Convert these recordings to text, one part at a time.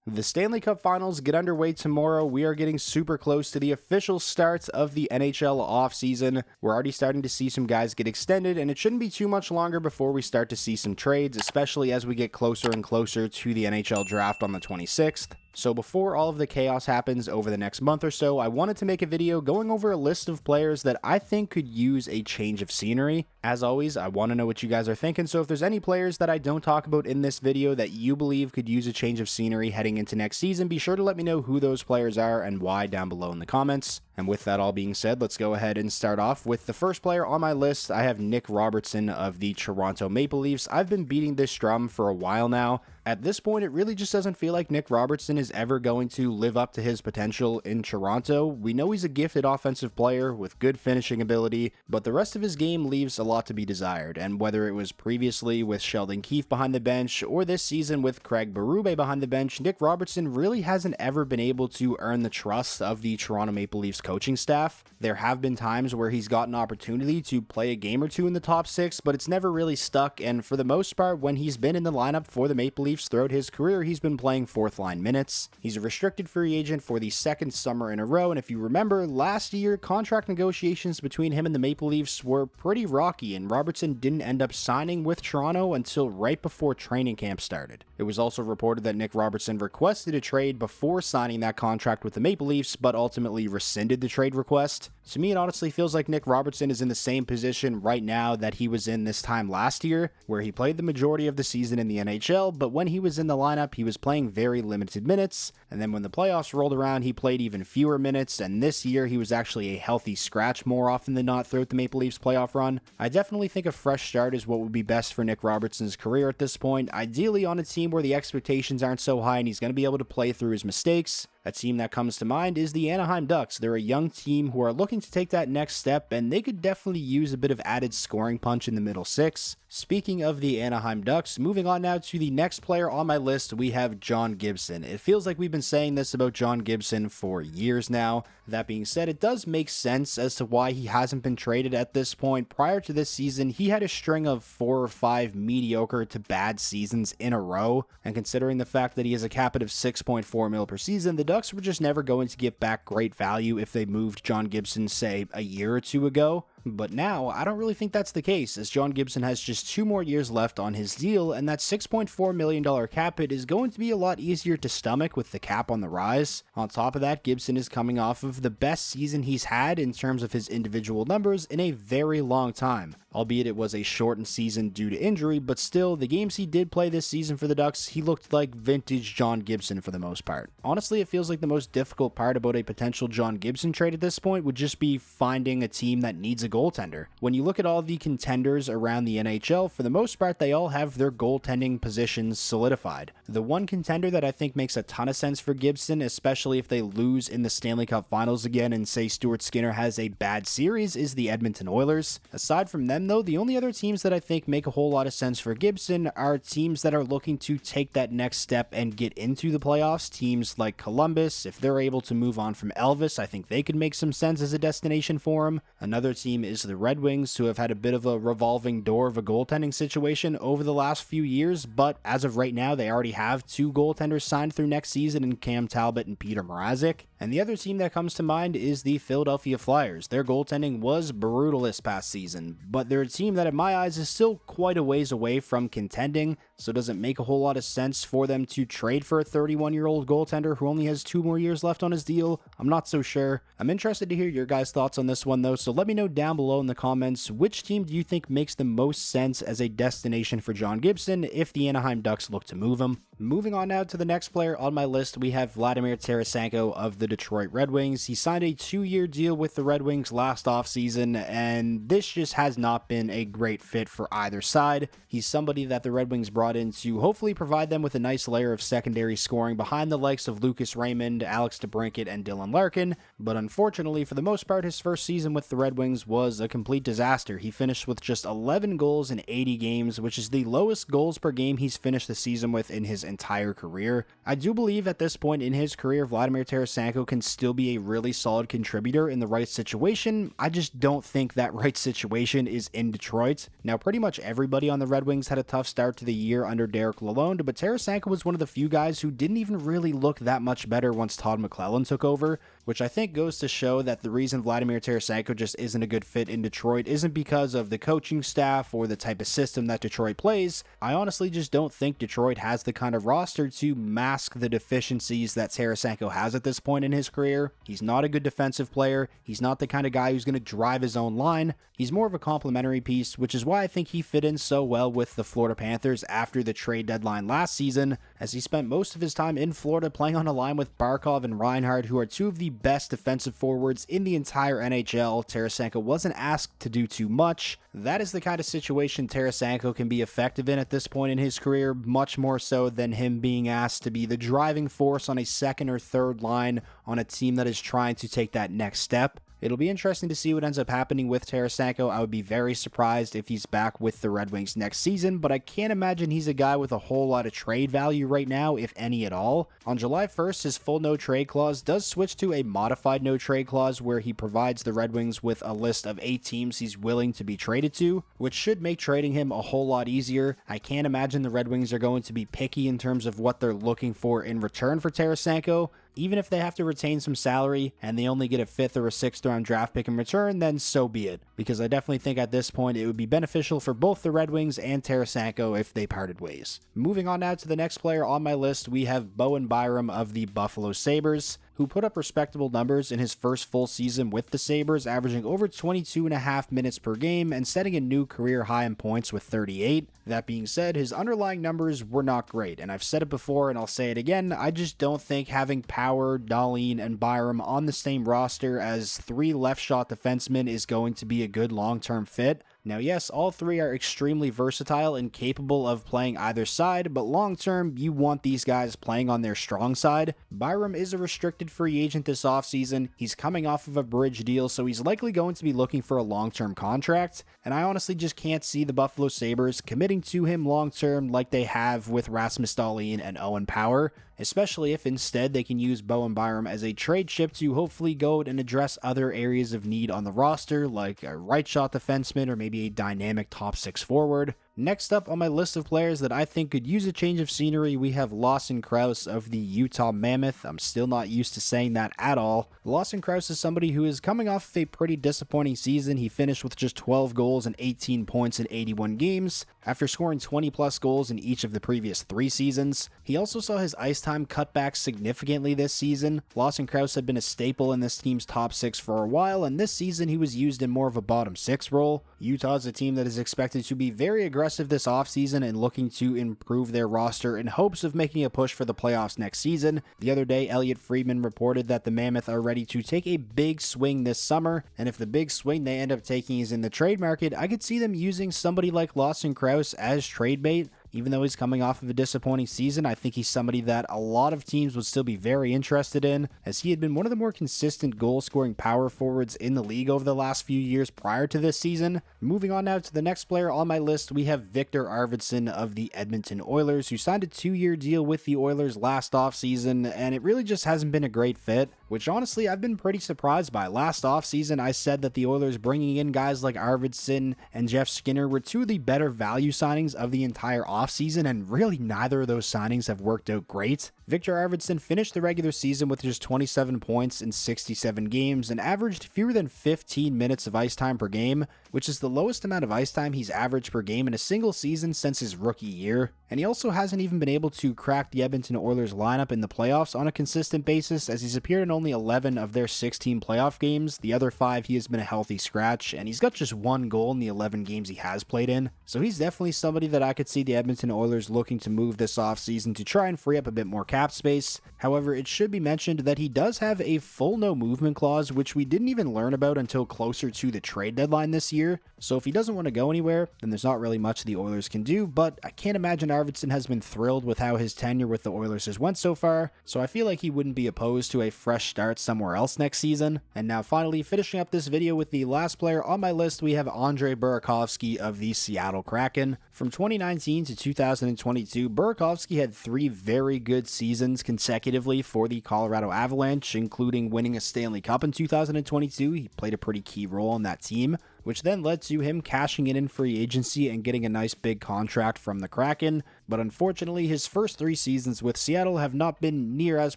The Stanley Cup Finals get underway tomorrow. We are getting super close to the official start of the NHL offseason. We're already starting to see some guys get extended, and it shouldn't be too much longer before we start to see some trades, especially as we get closer and closer to the NHL draft on the 26th. So before all of the chaos happens over the next month or so, I wanted to make a video going over a list of players that I think could use a change of scenery. As always, I want to know what you guys are thinking, so if there's any players that I don't talk about in this video that you believe could use a change of scenery heading into next season, be sure to let me know who those players are and why down below in the comments. And with that all being said, let's go ahead and start off with the first player on my list. I have Nick Robertson of the Toronto Maple Leafs. I've been beating this drum for a while now. At this point, it really just doesn't feel like Nick Robertson is ever going to live up to his potential in Toronto. We know he's a gifted offensive player with good finishing ability, but the rest of his game leaves a lot to be desired. And whether it was previously with Sheldon Keefe behind the bench or this season with Craig Berube behind the bench, Nick Robertson really hasn't ever been able to earn the trust of the Toronto Maple Leafs coaching staff. There have been times where he's gotten opportunity to play a game or two in the top six, but it's never really stuck, and for the most part, when he's been in the lineup for the Maple Leafs throughout his career, he's been playing fourth line minutes. He's a restricted free agent for the second summer in a row, and if you remember, last year, contract negotiations between him and the Maple Leafs were pretty rocky, and Robertson didn't end up signing with Toronto until right before training camp started. It was also reported that Nick Robertson requested a trade before signing that contract with the Maple Leafs, but ultimately rescinded the trade request. To me, it honestly feels like Nick Robertson is in the same position right now that he was in this time last year, where he played the majority of the season in the NHL, but when he was in the lineup, he was playing very limited minutes, and then when the playoffs rolled around, he played even fewer minutes, and this year, he was actually a healthy scratch more often than not throughout the Maple Leafs playoff run. I definitely think a fresh start is what would be best for Nick Robertson's career at this point, ideally on a team where the expectations aren't so high and he's going to be able to play through his mistakes. A team that comes to mind is the Anaheim Ducks. They're a young team who are looking to take that next step, and they could definitely use a bit of added scoring punch in the middle six. Speaking of the Anaheim Ducks, moving on now to the next player on my list, we have John Gibson. It feels like we've been saying this about John Gibson for years now. That being said, it does make sense as to why he hasn't been traded at this point. Prior to this season, he had a string of 4 or 5 mediocre to bad seasons in a row, and considering the fact that he has a cap of $6.4 million per season, the Ducks were just never going to get back great value if they moved John Gibson, say, a year or two ago. But now, I don't really think that's the case, as John Gibson has just 2 more years left on his deal, and that $6.4 million cap hit is going to be a lot easier to stomach with the cap on the rise. On top of that, Gibson is coming off of the best season he's had in terms of his individual numbers in a very long time. Albeit it was a shortened season due to injury, but still, the games he did play this season for the Ducks, he looked like vintage John Gibson for the most part. Honestly, it feels like the most difficult part about a potential John Gibson trade at this point would just be finding a team that needs a goaltender. When you look at all the contenders around the NHL, for the most part, they all have their goaltending positions solidified. The one contender that I think makes a ton of sense for Gibson, especially if they lose in the Stanley Cup Finals again and say Stuart Skinner has a bad series, is the Edmonton Oilers. Aside from them, though, the only other teams that I think make a whole lot of sense for Gibson are teams that are looking to take that next step and get into the playoffs. Teams like Columbus, if they're able to move on from Elvis, I think they could make some sense as a destination for him. Another team is the Red Wings, who have had a bit of a revolving door of a goaltending situation over the last few years, but as of right now, they already have 2 goaltenders signed through next season in Cam Talbot and Peter Mrazek. And the other team that comes to mind is the Philadelphia Flyers. Their goaltending was brutal this past season, but they're a team that in my eyes is still quite a ways away from contending, so does it make a whole lot of sense for them to trade for a 31-year-old goaltender who only has 2 more years left on his deal? I'm not so sure. I'm interested to hear your guys' thoughts on this one though, so let me know down below in the comments, which team do you think makes the most sense as a destination for John Gibson if the Anaheim Ducks look to move him? Moving on now to the next player on my list, we have Vladimir Tarasenko of the Detroit Red Wings. He signed a 2-year deal with the Red Wings last offseason, and this just has not been a great fit for either side. He's somebody that the Red Wings brought in to hopefully provide them with a nice layer of secondary scoring behind the likes of Lucas Raymond, Alex DeBrincat, and Dylan Larkin, but unfortunately, for the most part, his first season with the Red Wings was a complete disaster. He finished with just 11 goals in 80 games, which is the lowest goals per game he's finished the season with in his entire career. I do believe at this point in his career, Vladimir Tarasenko can still be a really solid contributor in the right situation. I just don't think that right situation is in Detroit. Now, pretty much everybody on the Red Wings had a tough start to the year year under Derek Lalonde, but Tarasenko was one of the few guys who didn't even really look that much better once Todd McClellan took over, which I think goes to show that the reason Vladimir Tarasenko just isn't a good fit in Detroit isn't because of the coaching staff or the type of system that Detroit plays. I honestly just don't think Detroit has the kind of roster to mask the deficiencies that Tarasenko has at this point in his career. He's not a good defensive player. He's not the kind of guy who's going to drive his own line. He's more of a complementary piece, which is why I think he fit in so well with the Florida Panthers after the trade deadline last season, as he spent most of his time in Florida playing on a line with Barkov and Reinhart, who are two of the best defensive forwards in the entire NHL. Tarasenko wasn't asked to do too much. That is the kind of situation Tarasenko can be effective in at this point in his career, much more so than him being asked to be the driving force on a second or third line on a team that is trying to take that next step. It'll be interesting to see what ends up happening with Tarasenko. I would be very surprised if he's back with the Red Wings next season, but I can't imagine he's a guy with a whole lot of trade value right now, if any at all. On July 1st, his full no-trade clause does switch to a modified no-trade clause where he provides the Red Wings with a list of 8 teams he's willing to be traded to, which should make trading him a whole lot easier. I can't imagine the Red Wings are going to be picky in terms of what they're looking for in return for Tarasenko. Even if they have to retain some salary and they only get a 5th or a 6th round draft pick in return, then so be it. Because I definitely think at this point it would be beneficial for both the Red Wings and Tarasenko if they parted ways. Moving on now to the next player on my list, we have Bowen Byram of the Buffalo Sabres, who put up respectable numbers in his first full season with the Sabres, averaging over 22.5 minutes per game and setting a new career high in points with 38. That being said, his underlying numbers were not great, and I've said it before and I'll say it again, I just don't think having Power, Dahlin, and Byram on the same roster as 3 left-shot defensemen is going to be a good long-term fit. Now yes, all 3 are extremely versatile and capable of playing either side, but long-term, you want these guys playing on their strong side. Byram is a restricted free agent this offseason. He's coming off of a bridge deal, so he's likely going to be looking for a long-term contract, and I honestly just can't see the Buffalo Sabres committing to him long-term like they have with Rasmus Dahlin and Owen Power, especially if instead they can use Bowen Byram as a trade chip to hopefully go and address other areas of need on the roster, like a right-shot defenseman or maybe a dynamic top 6 forward. Next up on my list of players that I think could use a change of scenery, we have Lawson Crouse of the Utah Mammoth. I'm still not used to saying that at all. Lawson Crouse is somebody who is coming off of a pretty disappointing season. He finished with just 12 goals and 18 points in 81 games, after scoring 20 plus goals in each of the previous 3 seasons. He also saw his ice time cut back significantly this season. Lawson Crouse had been a staple in this team's top 6 for a while, and this season he was used in more of a bottom 6 role. Utah is a team that is expected to be very aggressive this offseason and looking to improve their roster in hopes of making a push for the playoffs next season. The other day, Elliot Friedman reported that the Mammoth are ready to take a big swing this summer, and if the big swing they end up taking is in the trade market, I could see them using somebody like Lawson Crouse as trade bait. Even though he's coming off of a disappointing season, I think he's somebody that a lot of teams would still be very interested in, as he had been one of the more consistent goal-scoring power forwards in the league over the last few years prior to this season. Moving on now to the next player on my list, we have Victor Arvidsson of the Edmonton Oilers, who signed a 2-year deal with the Oilers last offseason, and it really just hasn't been a great fit, which honestly I've been pretty surprised by. Last offseason, I said that the Oilers bringing in guys like Arvidsson and Jeff Skinner were 2 of the better value signings of the entire offseason, and really neither of those signings have worked out great. Victor Arvidsson finished the regular season with just 27 points in 67 games and averaged fewer than 15 minutes of ice time per game, which is the lowest amount of ice time he's averaged per game in a single season since his rookie year. And he also hasn't even been able to crack the Edmonton Oilers lineup in the playoffs on a consistent basis, as he's appeared in only 11 of their 16 playoff games. The other 5 he has been a healthy scratch, and he's got just 1 goal in the 11 games he has played in. So he's definitely somebody that I could see the Edmonton Oilers looking to move this offseason to try and free up a bit more cap space. However, it should be mentioned that he does have a full no movement clause, which we didn't even learn about until closer to the trade deadline this year. So if he doesn't want to go anywhere, then there's not really much the Oilers can do, but I can't imagine Arvidsson has been thrilled with how his tenure with the Oilers has went so far, so I feel like he wouldn't be opposed to a fresh start somewhere else next season. And now finally, finishing up this video with the last player on my list, we have Andre Burakovsky of the Seattle Kraken. From 2019 to 2022, Burakovsky had 3 very good seasons consecutively for the Colorado Avalanche, including winning a Stanley Cup in 2022. He played a pretty key role on that team, which then led to him cashing in free agency and getting a nice big contract from the Kraken. but unfortunately his first 3 seasons with Seattle have not been near as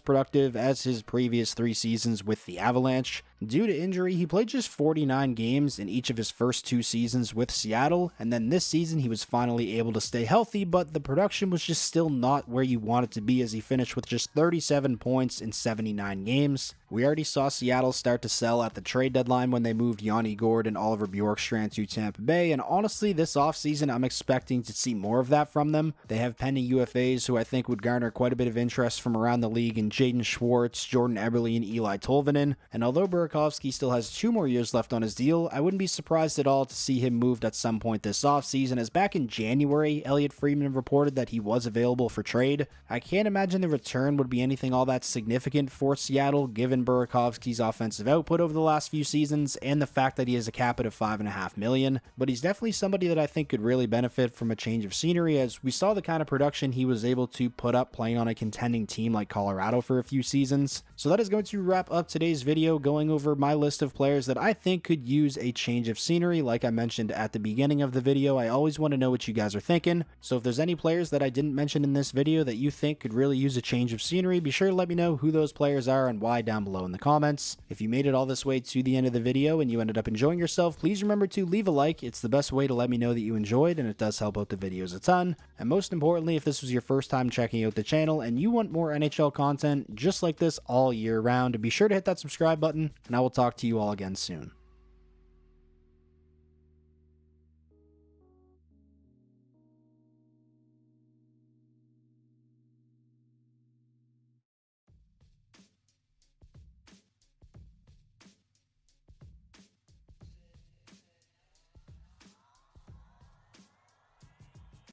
productive as his previous 3 seasons with the Avalanche. Due to injury, he played just 49 games in each of his first 2 seasons with Seattle, and then this season he was finally able to stay healthy, but the production was just still not where you want it to be, as he finished with just 37 points in 79 games. We already saw Seattle start to sell at the trade deadline when they moved Yanni Gourde and Oliver Bjorkstrand to Tampa Bay, and honestly this offseason I'm expecting to see more of that from them. They have pending UFAs who I think would garner quite a bit of interest from around the league in Jaden Schwartz, Jordan Eberle, and Eli Tolvanen, and although Burakovsky still has 2 more years left on his deal, I wouldn't be surprised at all to see him moved at some point this offseason, as back in January, Elliot Friedman reported that he was available for trade. I can't imagine the return would be anything all that significant for Seattle, given Burakovsky's offensive output over the last few seasons and the fact that he has a cap of $5.5 million, but he's definitely somebody that I think could really benefit from a change of scenery, as we saw the kind of production he was able to put up playing on a contending team like Colorado for a few seasons. So that is going to wrap up today's video, going over my list of players that I think could use a change of scenery. Like I mentioned at the beginning of the video, I always want to know what you guys are thinking, so if there's any players that I didn't mention in this video that you think could really use a change of scenery, be sure to let me know who those players are and why down below in the comments. If you made it all this way to the end of the video and you ended up enjoying yourself, please remember to leave a like. It's the best way to let me know that you enjoyed, and it does help out the videos a ton. And most importantly, if this was your first time checking out the channel and you want more NHL content just like this all year round, be sure to hit that subscribe button, and I will talk to you all again soon.